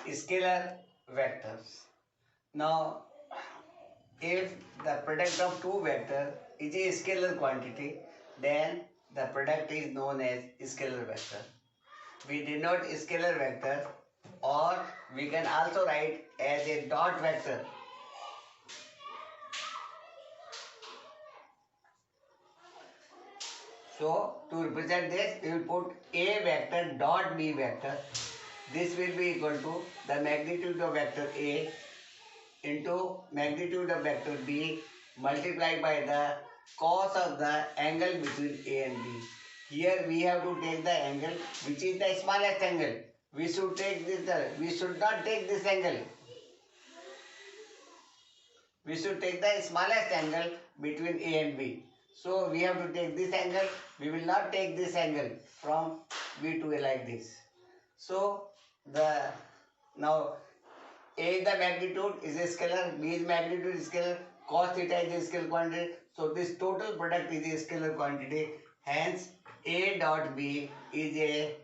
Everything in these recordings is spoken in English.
scalar vectors. Now, if the product of two vectors is a scalar quantity, then the product is known as scalar vector. We denote scalar vector, or we can also write as a dot vector. So to represent this, we will put A vector dot B vector. This will be equal to the magnitude of vector A into magnitude of vector B multiplied by the cos of the angle between A and B. Here we have to take the angle which is the smallest angle. We should take this. We should not take this angle. We should take the smallest angle between A and B. So we have to take this angle. We will not take this angle from B to A like this. So now A is the magnitude, is a scalar. B is magnitude, is scalar. Cos theta is a scalar quantity. So this total product is a scalar quantity. Hence A dot B is a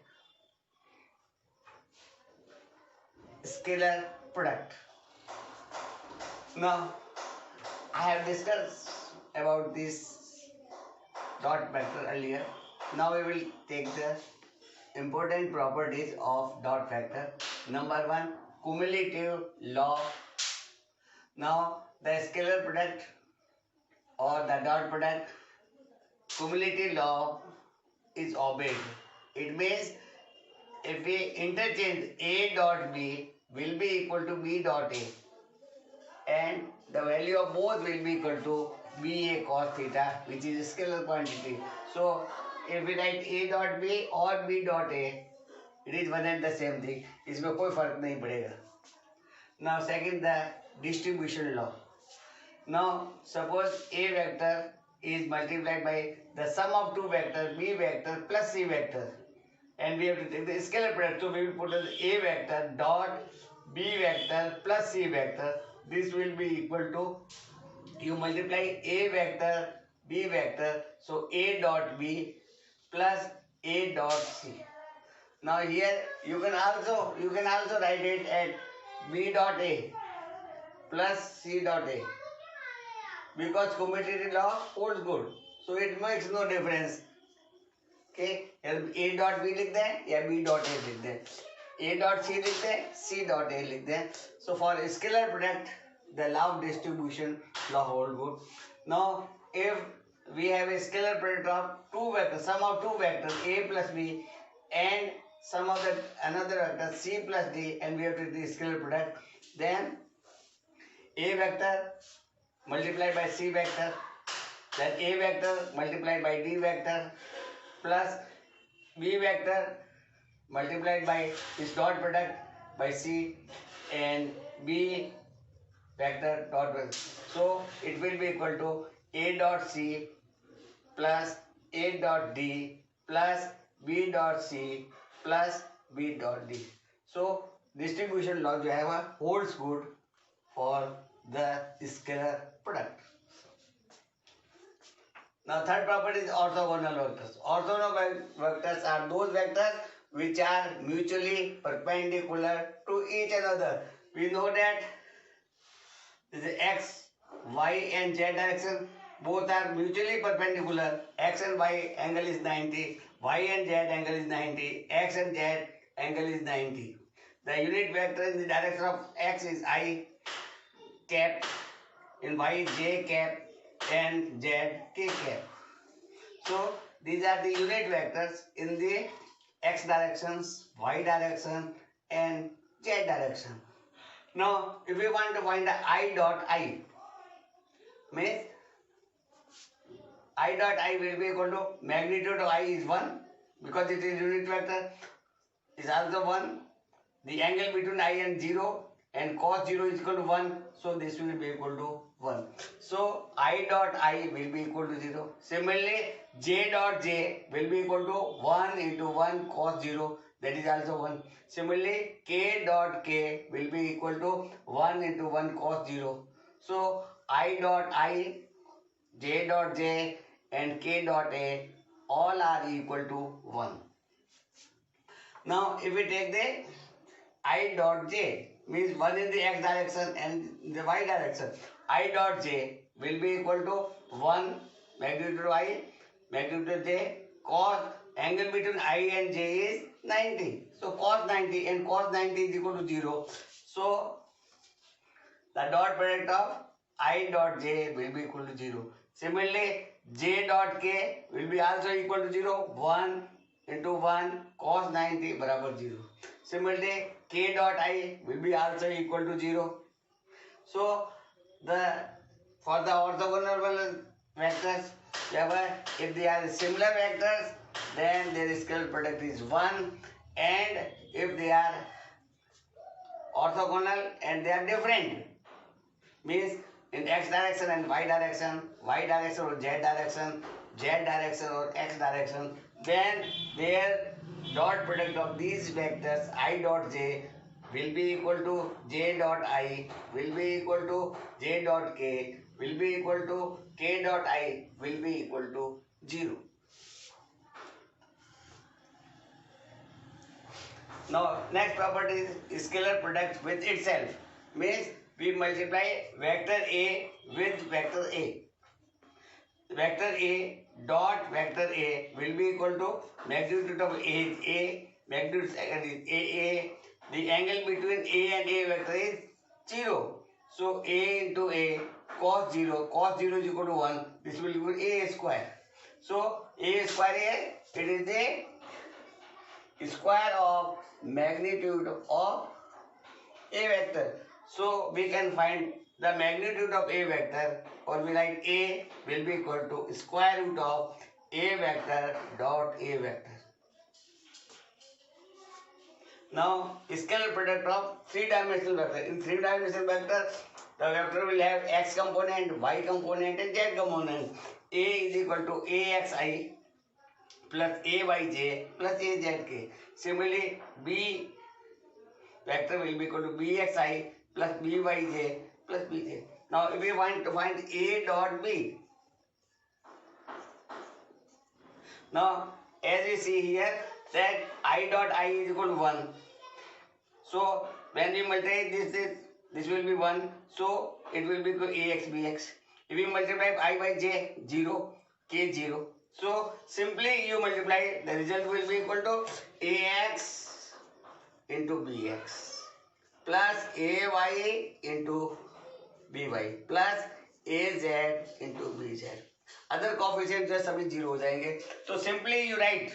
scalar product. Now I have discussed about this dot vector earlier. Now we will take the important properties of dot vector. Number one, cumulative law. Now the scalar product or the dot product cumulative law is obeyed. It means if we interchange A dot B will be equal to B dot A, and the value of both will be equal to BA cos theta, which is a scalar quantity. So if we write A dot B or B dot A, it is one and the same thing. इसमें कोई फर्क नहीं पड़ेगा. Now second, the distribution law. Now suppose A vector is multiplied by the sum of two vectors B vector plus C vector, and we have to take the scalar product. So we will put as A vector dot B vector plus C vector. This will be equal to, you multiply A vector B vector, so A dot B plus A dot C. Now here you can also write it at B dot A plus C dot A, because commutative law holds good, so it makes no difference. Okay, A dot B लिख दें या B dot A लिख दें, A dot C लिख दें, C dot A लिख दें. So for scalar product, the law of distribution law hold good. Now if we have a scalar product of two vectors, sum of two vectors A plus B and sum of the another vector C plus D, and we have to do the scalar product, then A vector multiplied by C vector, then A vector multiplied by D vector plus B vector multiplied by this dot product by C and B vector dot vector. So it will be equal to A dot C plus A dot D plus B dot C plus B dot D. So distribution law जो है वह holds good for the scalar product. Now third property is orthogonal vectors. Orthogonal vectors are those vectors which are mutually perpendicular to each another. We know that this is x, y and z direction, both are mutually perpendicular. X and y angle is 90, y and z angle is 90, x and z angle is 90. The unit vector in the direction of x is I cap, in y is j cap, and z k cap. So these are the unit vectors in the x directions, y direction and z direction. Now if we want to find the I dot I, means I dot I will be equal to magnitude of I is 1, because it is unit vector, is also 1. The angle between I and 0 and cos 0 is equal to 1, so this will be equal to 1. So I dot I will be equal to 0. Similarly, J dot J will be equal to 1 into 1 cos 0, that is also 1. Similarly, K dot K will be equal to 1 into 1 cos 0. So I dot I, J dot J and K dot A all are equal to 1. Now if we take the I dot j means one in the x direction and the y direction. I dot j will be equal to 1 magnitude I magnitude j cos angle between I and j is 90. So cos 90 and cos 90 is equal to 0. So the dot product of I dot j will be equal to 0. Similarly, j dot k will be also equal to 0. 1 into 1 cos 90 बराबर 0. Similarly, k dot I will be also equal to 0. So, the for the orthogonal vectors, if they are similar vectors, then their scalar product is 1, and if they are orthogonal and they are different, means in x direction and y direction or z direction or x direction, then their dot product of these vectors I dot j will be equal to j dot I will be equal to j dot k will be equal to k dot I will be equal to 0. Now next property is scalar product with itself, means we multiply vector A with vector A. Vector A dot vector A will be equal to magnitude of A magnitude second is A. The angle between A and A vector is 0. So A into A cos 0 is equal to 1. This will equal A square. So A square is, it is the square of magnitude of A vector. So we can find the magnitude of A vector, or we write A will be equal to square root of A vector dot A vector. Now scalar product of three-dimensional vector. In three-dimensional vector, the vector will have x component, y component and z component. A is equal to axi plus ayj plus azk. Similarly, B vector will be equal to bxi plus byj plus bj. Now, if we want to find A dot B, now as we see here that I dot I is equal to 1. So when we multiply this will be 1. So it will be equal to ax bx. If we multiply I by j, 0, k 0. So simply you multiply, the result will be equal to ax into bx plus ay into by plus az into bz. Other coefficient जो सभी 0 हो जाएंगे. So simply you write,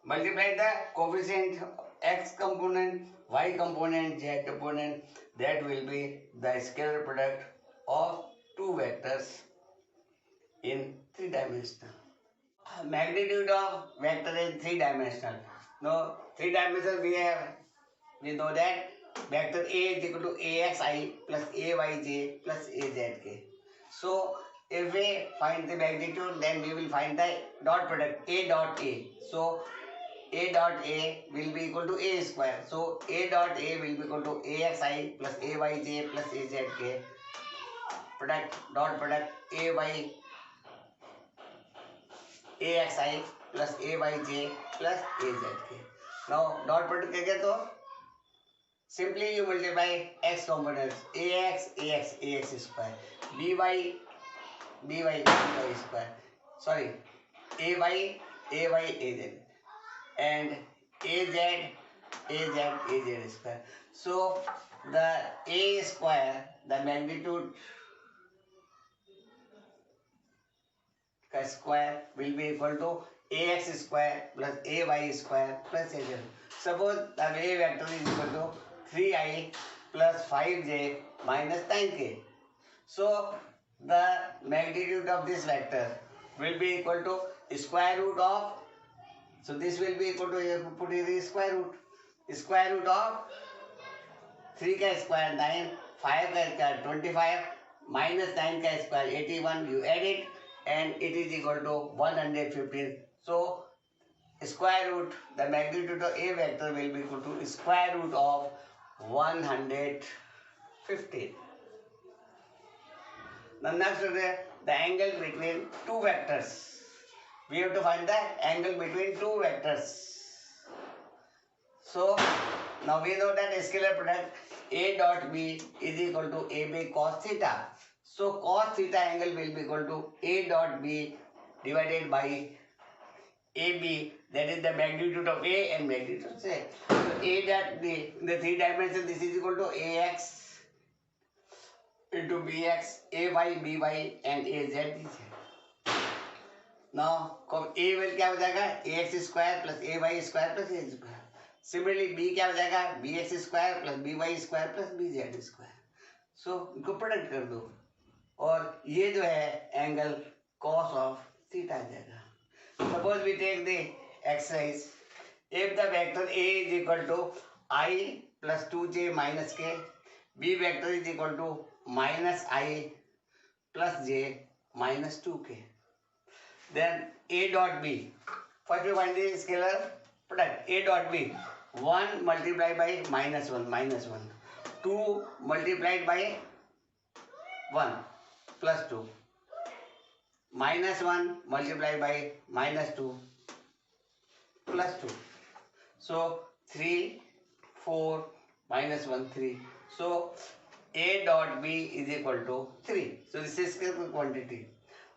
multiply the coefficient x component, y component, z component, that will be the scalar product of two vectors in three-dimensional. Magnitude of vector is three-dimensional. Now, three-dimensional we know that vector A is equal to axi plus ayj plus azk. So, if we find the magnitude, then we will find the dot product A dot A. So, A dot A will be equal to A square. So, A dot A will be equal to axi plus ayj plus azk. Product, dot product A by axi plus ayj plus azk. Now, dot product क्या तो simply you multiply x components ax square, by square, sorry, ay az and az square. So the a square, the magnitude square will be equal to ax square plus ay square plus az. Suppose the A vector is equal to 3i plus 5j minus 9k. So the magnitude of this vector will be equal to square root of, so this will be equal to, put in the square root of 3 ka square 9, 5 ka square 25 minus 9 ka square 81. You add it and it is equal to 115. So square root, the magnitude of A vector will be equal to square root of 115. Now next is the angle between two vectors. We have to find the angle between two vectors. So now we know that scalar product A dot B is equal to AB cos theta. So cos theta angle will be equal to A dot B divided by AB, that is the magnitude of A and magnitude of Z. So A that the three dimension, this is equal to AX into BX, AY, BY and AZ. Now A will क्या हो जाएगा AX square plus AY square plus A square. Similarly B क्या हो जाएगा BX square plus BY square प्लस BZ स्क्वायर. So इनको product कर दो और ये जो है एंगल cos of theta आ जाएगा. Suppose we take the exercise. If the vector A is equal to I plus 2j minus k, B vector is equal to minus I plus j minus 2k, then A dot B. First we find the scalar product. A dot B. 1 multiplied by minus 1, minus 1. 2 multiplied by 1 plus 2. Minus 1 multiplied by minus 2 plus 2. So 3, 4, minus 1, 3. So A dot B is equal to 3. So this is scalar quantity.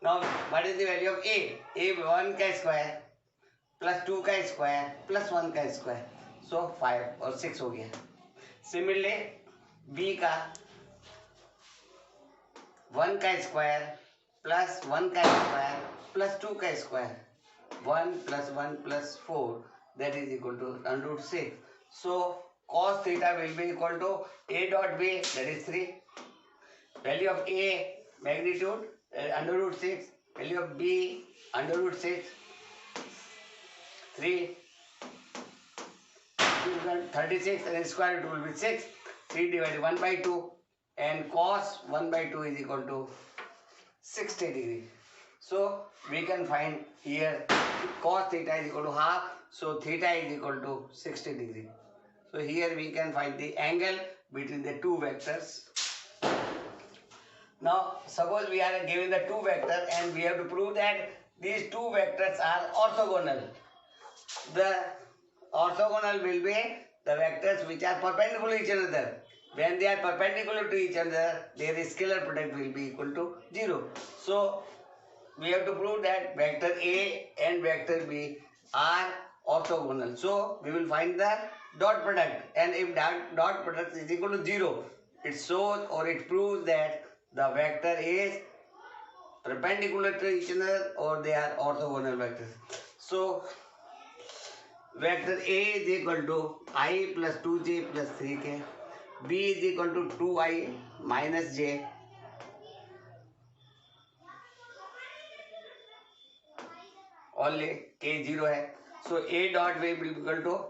Now what is the value of A? A 1 का square plus 2 का square plus 1 का square. So 5 और 6 हो गया. Similarly B का 1 का square plus 1 का square plus 2 का square. 1 plus 1 plus 4, that is equal to under root 6. So cos theta will be equal to A dot B, that is 3. Value of A magnitude under root 6. Value of B under root 6. 3. 36 and square root will be 6. 3 divided 1 by 2 and cos 1 by 2 is equal to 60 degree. So we can find here cos theta is equal to half. So theta is equal to 60 degree. So here we can find the angle between the two vectors. Now suppose we are given the two vectors and we have to prove that these two vectors are orthogonal. The orthogonal will be the vectors which are perpendicular to each other. When they are perpendicular to each other, their scalar product will be equal to 0. So we have to prove that vector A and vector B are orthogonal. So we will find the dot product, and if that dot product is equal to 0, it shows or it proves that the vector is perpendicular to each other or they are orthogonal vectors. So vector A is equal to I plus 2j plus 3k, B is equal to 2I minus j, only k 0 है. So A dot B will be equal to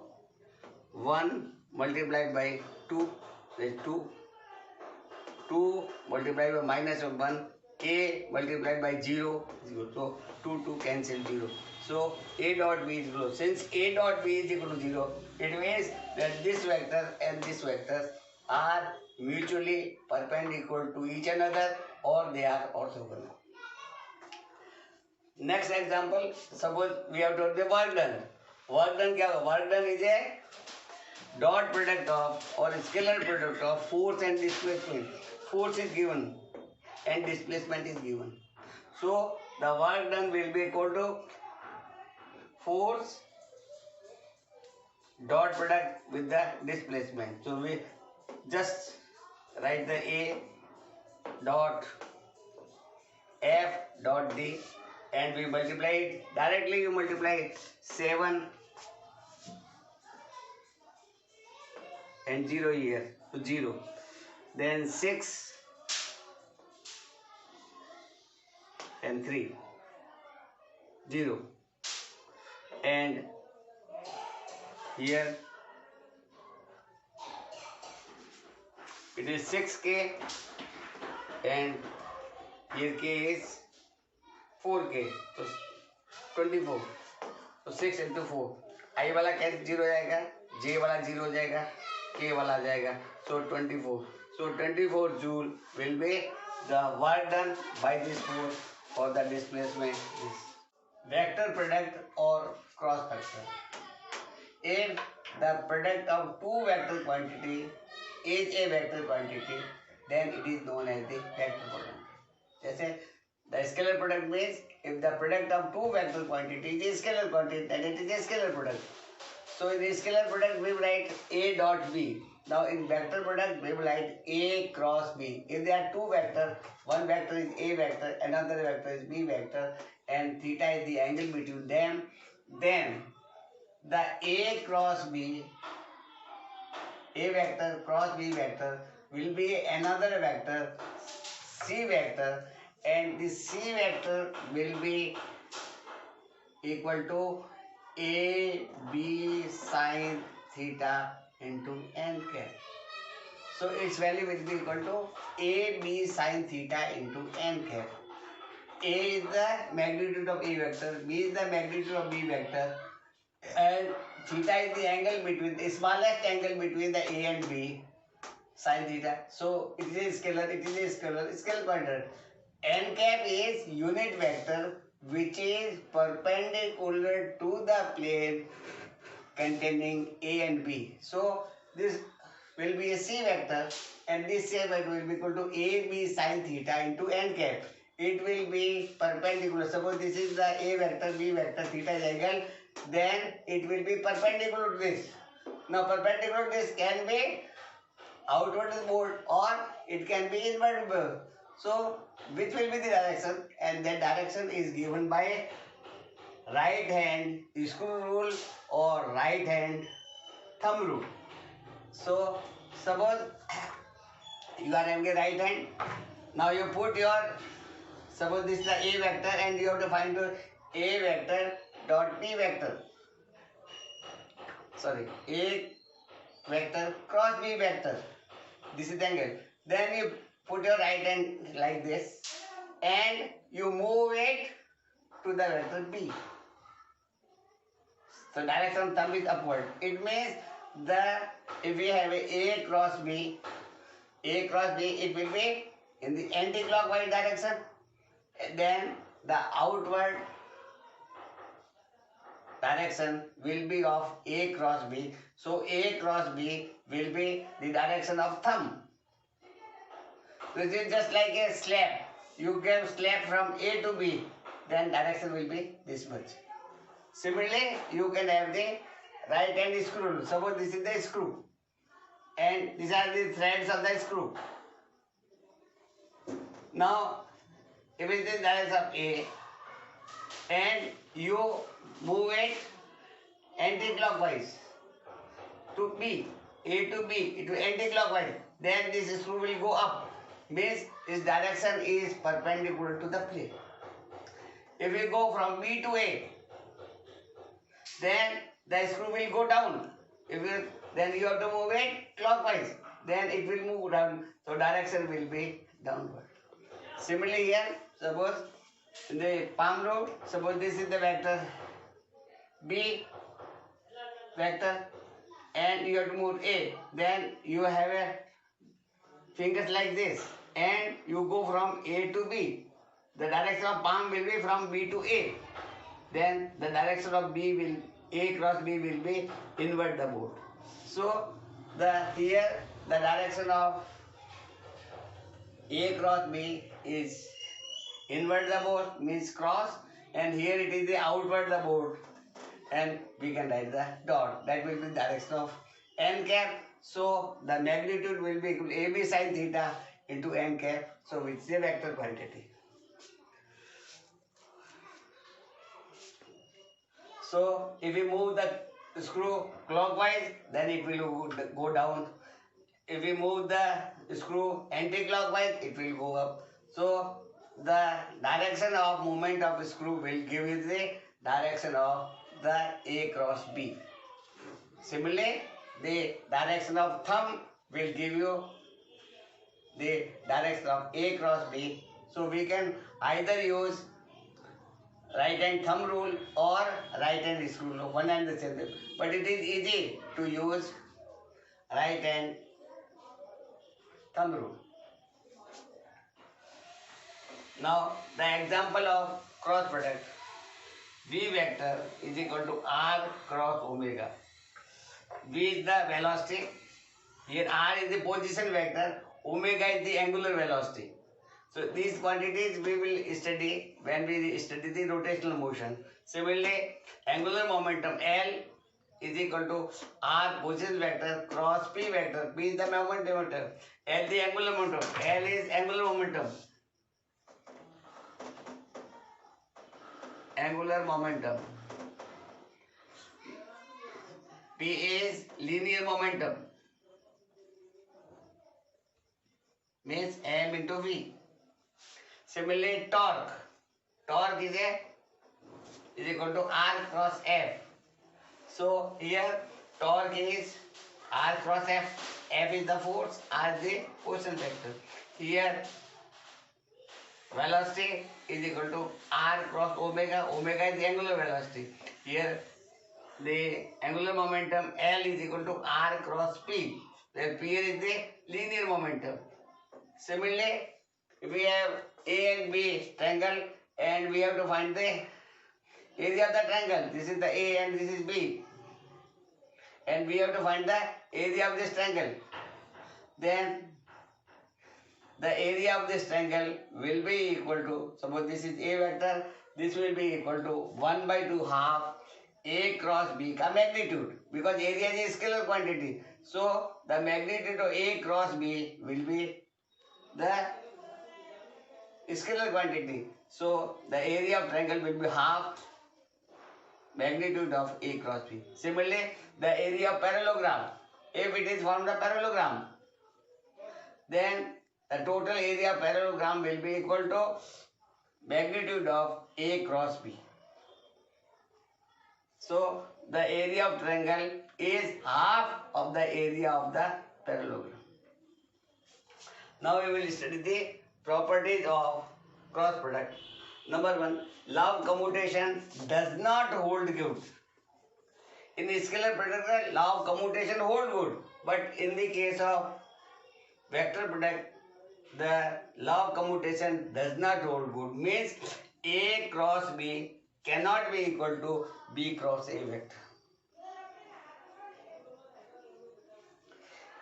1 multiplied by 2, that is 2. 2 multiplied by minus of 1, k multiplied by 0, 0. So 2 cancel 0. So A dot B is 0. Since A dot B is equal to 0, it means that this vector and this vector are mutually perpendicular to each another or they are orthogonal. Next example, suppose we have to the work done. Work done क्या होगा? Work done is a dot product of or scalar product of force and displacement. Force is given and displacement is given. So the work done will be equal to force dot product with the displacement. So we just write the A dot F dot D and we multiply it. Directly you multiply 7 and 0 here, so 0. Then 6 and 3, 0. And here it is 6k and here k is 4k, so 24. तो 6 into 4, I वाला कैसे 0 जाएगा, J वाला 0 हो जाएगा, K वाला आ जाएगा, so 24. So 24 joule will be the work done by this force for the displacement. This vector product or cross factor. If the product of two vector quantity is a vector quantity, then it is known as the vector product. जैसे the scalar product means if the product of two vector quantity is a scalar quantity, then it is a scalar product. So in the scalar product we write A dot B. Now in vector product we will write A cross B. If there are two vectors, one vector is A vector, another vector is B vector, and theta is the angle between them, then the A cross B, A vector cross B vector will be another vector C vector, and this C vector will be equal to A B sine theta into n cap. So its value will be equal to A B sine theta into n cap. A is the magnitude of A vector, B is the magnitude of B vector, and theta is the angle between the smallest angle between the A and B, sine theta. So it is a scalar quantity. N cap is unit vector which is perpendicular to the plane containing A and B. So this will be a C vector, and this C vector will be equal to A B sine theta into n cap. It will be perpendicular. Suppose this is the A vector, B vector, theta is angle, then it will be perpendicular to this. Now perpendicular to this can be outward the board or it can be inward board. So which will be the direction, and that direction is given by right hand screw rule or right hand thumb rule. So suppose you are having a right hand, now you put your, suppose this is the A vector and you have to find your A vector dot B vector, sorry, A vector cross B vector, this is the angle. Then you put your right hand like this and you move it to the vector B. So direction of thumb is upward. It means if we have A cross B, it will be in the anti-clockwise direction. Then the outward direction will be of A cross B. So A cross B will be the direction of thumb. This is just like a slab. You give slab from A to B, then direction will be this much. Similarly, you can have the right hand screw. Suppose this is the screw, and these are the threads of the screw. Now, if it is direction of A, and you move it anti-clockwise to B, A to B, it will anti-clockwise, then this screw will go up. Means its direction is perpendicular to the plane. If we go from B to A, then the screw will go down. Then you have to move it clockwise. Then it will move down. So direction will be downward. Similarly here, suppose in the palm rule, suppose this is the vector B vector, and you have to move A. Then you have a fingers like this, and you go from A to B. The direction of palm will be from B to A. Then the direction of A cross B will be inward the board. So here the direction of A cross B is inward the board, means cross, and here it is the outward the board, and we can write the dot. That will be the direction of n cap. So the magnitude will be equal to AB sine theta into n cap. So which is a vector quantity. So if we move the screw clockwise, then it will go down. If we move the screw anti-clockwise, it will go up. So the direction of movement of the screw will give you the direction of the A cross B. Similarly, the direction of thumb will give you the direction of A cross B. So we can either use right hand thumb rule or right hand screw rule, one and the same thing. But it is easy to use right hand thumb rule. Now the example of cross product, V vector is equal to R cross omega. V is the velocity. Here R is the position vector. Omega is the angular velocity. So these quantities we will study when we study the rotational motion. Similarly, angular momentum L is equal to R position vector cross P vector. P is the momentum vector. L the angular momentum. L is angular momentum. Angular momentum. P is linear momentum. Means M into V. Similarly, torque. Torque is equal to R cross F. So here torque is R cross F. F is the force, R is the position vector. Here velocity is equal to R cross omega. Omega is the angular velocity. Here the angular momentum L is equal to R cross P. Where P is the linear momentum. Similarly, if we have A and B triangle and we have to find the area of the triangle. This is the A and this is B. And we have to find the area of this triangle. Then the area of this triangle will be equal to, suppose this is A vector, this will be equal to 1 by 2 half A cross B ka magnitude, because area is a scalar quantity. So the magnitude of A cross B will be the scalar quantity. So the area of triangle will be half magnitude of A cross B. Similarly, the area of parallelogram, if it is formed a parallelogram, then the total area of parallelogram will be equal to magnitude of A cross B. So the area of triangle is half of the area of the parallelogram. Now we will study the properties of cross product. Number 1, law of commutation does not hold good. In the scalar product, law of commutation hold good, but in the case of vector product, the law of commutation does not hold good. Means A cross B cannot be equal to B cross A vector.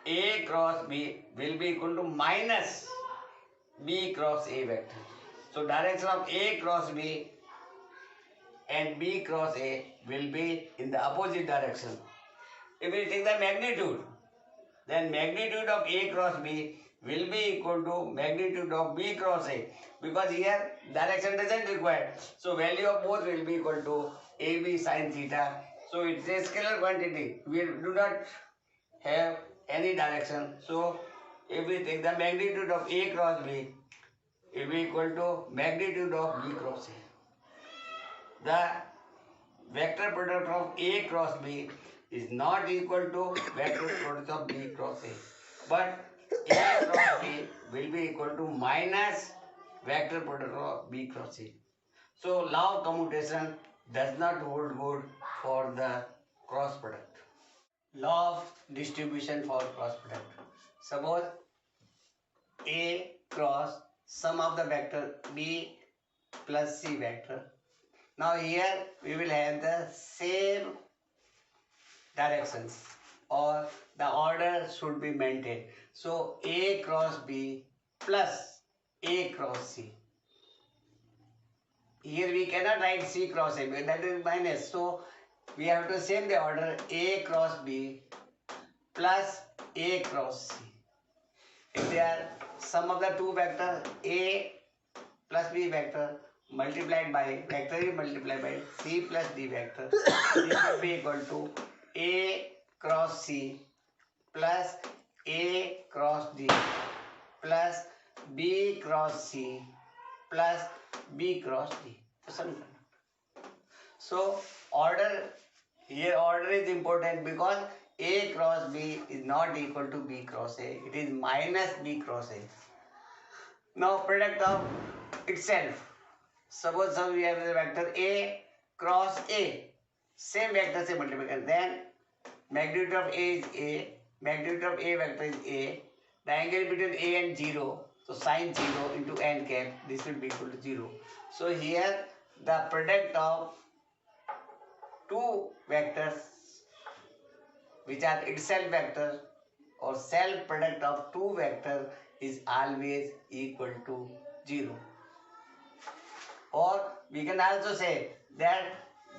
A cross B will be equal to minus B cross A vector. So direction of A cross B and B cross A will be in the opposite direction. If we take the magnitude, then magnitude of A cross B will be equal to magnitude of B cross A, because here direction doesn't require. So value of both will be equal to AB sin theta. So it's a scalar quantity. We do not have any direction. So if we take the magnitude of A cross B, it will be equal to magnitude of B cross A. The vector product of A cross B is not equal to vector product of B cross A, but A cross B will be equal to minus vector product of B cross A. So law of commutation does not hold good for the cross product. Law of distribution for cross product. Suppose A cross sum of the vector B plus C vector. Now here we will have the same directions, or the order should be maintained. So A cross B plus A cross C. Here we cannot write C cross A, because that is minus. So we have to same the order A cross B plus A cross C. If they are sum of the two vectors A plus B vector multiplied by vector A multiplied by C plus D vector, this will be equal to A cross C plus A cross D plus B cross C plus B cross D. So order, here order is important, because A cross B is not equal to B cross A. It is minus B cross A. Now product of itself. Suppose we have the vector A cross A. Same vector se multiply. Then magnitude of A is A. Magnitude of A vector is A. The angle between A and 0. So sin 0 into n cap. This will be equal to 0. So here the product of two vectors which are itself vector or self product of two vector is always equal to 0. Or we can also say that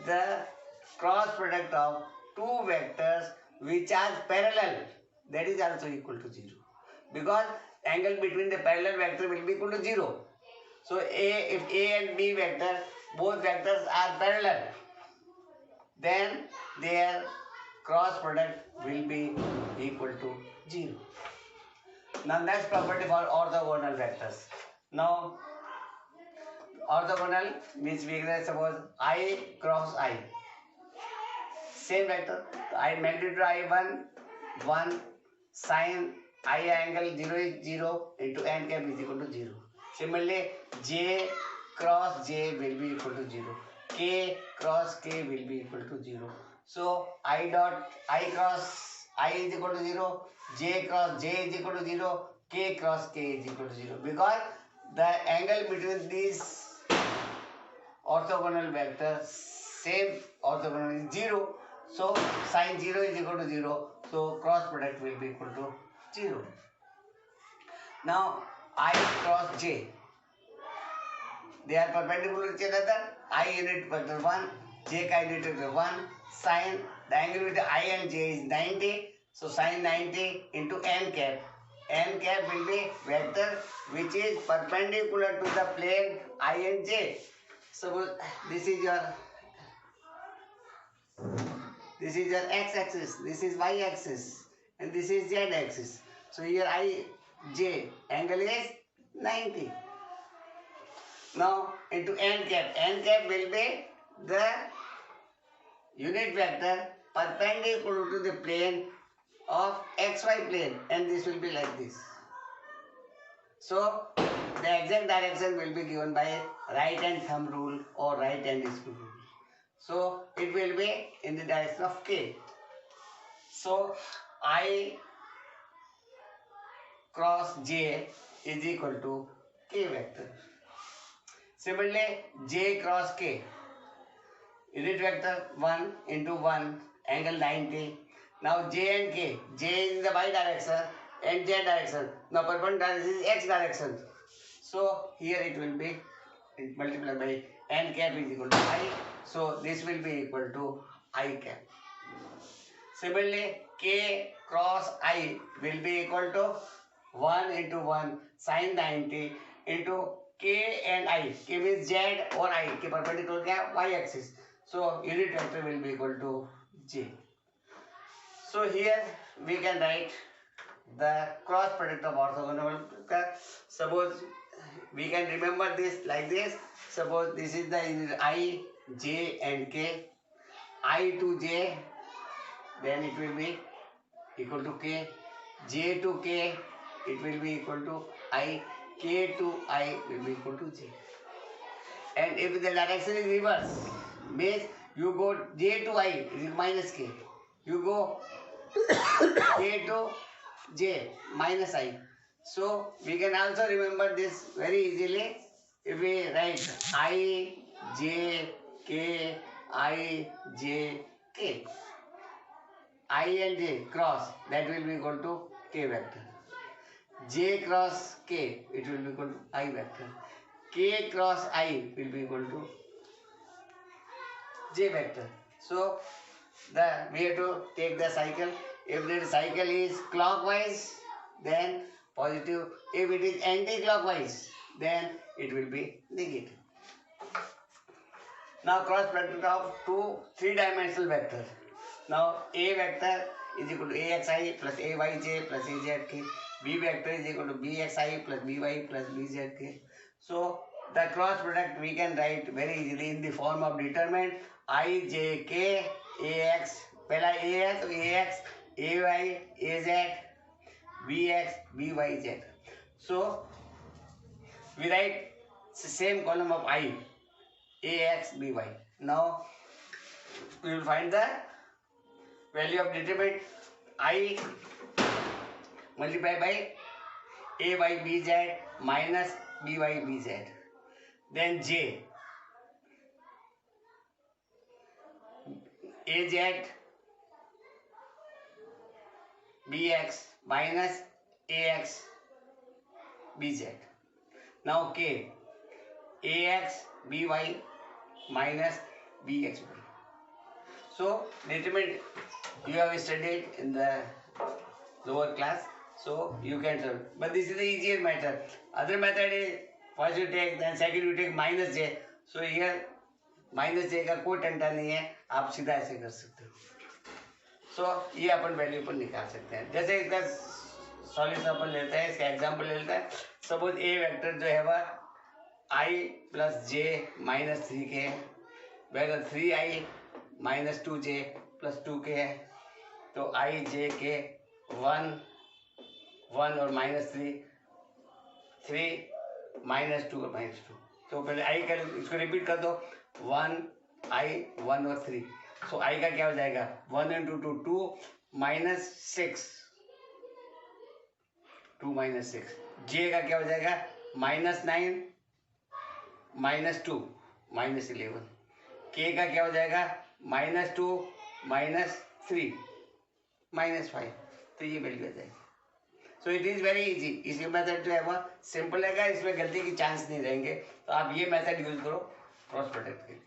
the cross product of two vectors which are parallel, that is also equal to 0, because angle between the parallel vector will be equal to 0. So if A and B vector, both vectors are parallel, then their cross product will be equal to 0. Now next property for orthogonal vectors. Now orthogonal means we can suppose I cross I, same vector. I magnitude I1 1 sin I angle 0 is 0 into n cap is equal to 0. Similarly, J cross J will be equal to 0. K cross K will be equal to 0. So I cross I is equal to 0. J cross J is equal to 0. K cross K is equal to 0. Because the angle between these orthogonal vectors, same orthogonal is 0. So sin 0 is equal to 0. So cross product will be equal to 0. Now I cross J, they are perpendicular to each other. I unit vector 1, J ka unit vector 1, sin the angle between I and J is 90. So sin 90 into n cap. N cap will be vector which is perpendicular to the plane I and J. Suppose this is your x-axis, this is y-axis, and this is z-axis. So here J angle is 90. Now into n cap will be the unit vector perpendicular to the plane of xy plane, and this will be like this. So the exact direction will be given by right hand thumb rule or right hand screw rule. So it will be in the direction of K. So I cross J is equal to K vector. Similarly, J cross K, unit vector 1 into 1, angle 90. Now J and K, J is in the y direction and Z direction. Now perpendicular is x direction. So here it will be multiplied by n cap is equal to I. So this will be equal to I cap. Similarly, K cross I will be equal to 1 into 1 sin 90 into K and I. K means Z or I. K perpendicular क्या y axis. So unit vector will be equal to J. So here we can write the cross product of orthogonal vector. Suppose we can remember this like this. Suppose this is the unit I, J and K. I to J, then it will be equal to K. J to K, it will be equal to I. K to I will be equal to J. And if the direction is reverse, means you go J to I is minus K. You go K to J minus I. So we can also remember this very easily if we write I, J, K, I, J, K. I and J cross, that will be equal to K vector. J cross K, it will be equal to I vector. K cross I will be equal to J vector. So we have to take the cycle. If the cycle is clockwise, then positive. If it is anti-clockwise, then it will be negative. Now cross product of two three-dimensional vectors. Now A vector is equal to AXI plus AYJ plus AZK. B vector is equal to BXI plus BY plus BZK. So the cross product we can write very easily in the form of determinant IJK AX. पहला AX, AX, AY, AZ, BX, BYZ. So we write same column of I, AX, BY. Now we will find the value of determinant I multiplied by AYBZ minus BYBZ. Then J, AZ bx minus ax bz. Now k ax by minus bxy. So determine, you have studied in the lower class, so you can solve. But this is the easier method. Other method is first you take, then second you take minus j. So here minus j का कोई टंटा नहीं है, आप सीधा ऐसे कर सकते हो. सो ये अपन वैल्यू पर निकाल सकते हैं. जैसे इसका सॉल्यूशन अपन लेते हैं, इसका एग्जांपल ले लेते हैं. सपोज ए वेक्टर जो है वह i plus J minus 3k है, vector 3i minus 2j plus 2k है. तो i j k 1 1 और माइनस 3 माइनस 2 और माइनस 2. तो पहले i कर, इसको रिपीट कर दो. 1 i 1 और 3. सो i का क्या हो जाएगा, 1 इंटू 2 2 माइनस 6 2 माइनस 6. j का क्या हो जाएगा, माइनस 9 माइनस 2 माइनस 11. k का क्या हो जाएगा, माइनस 2 माइनस 3 माइनस 5. तो ये वैल्यू आ जाएगी. So it is very easy. इसी मेथड जो है वह सिंपल है, इसमें गलती की चांस नहीं रहेंगे. तो आप ये मेथड यूज करो क्रॉस प्रोडक्ट के लिए.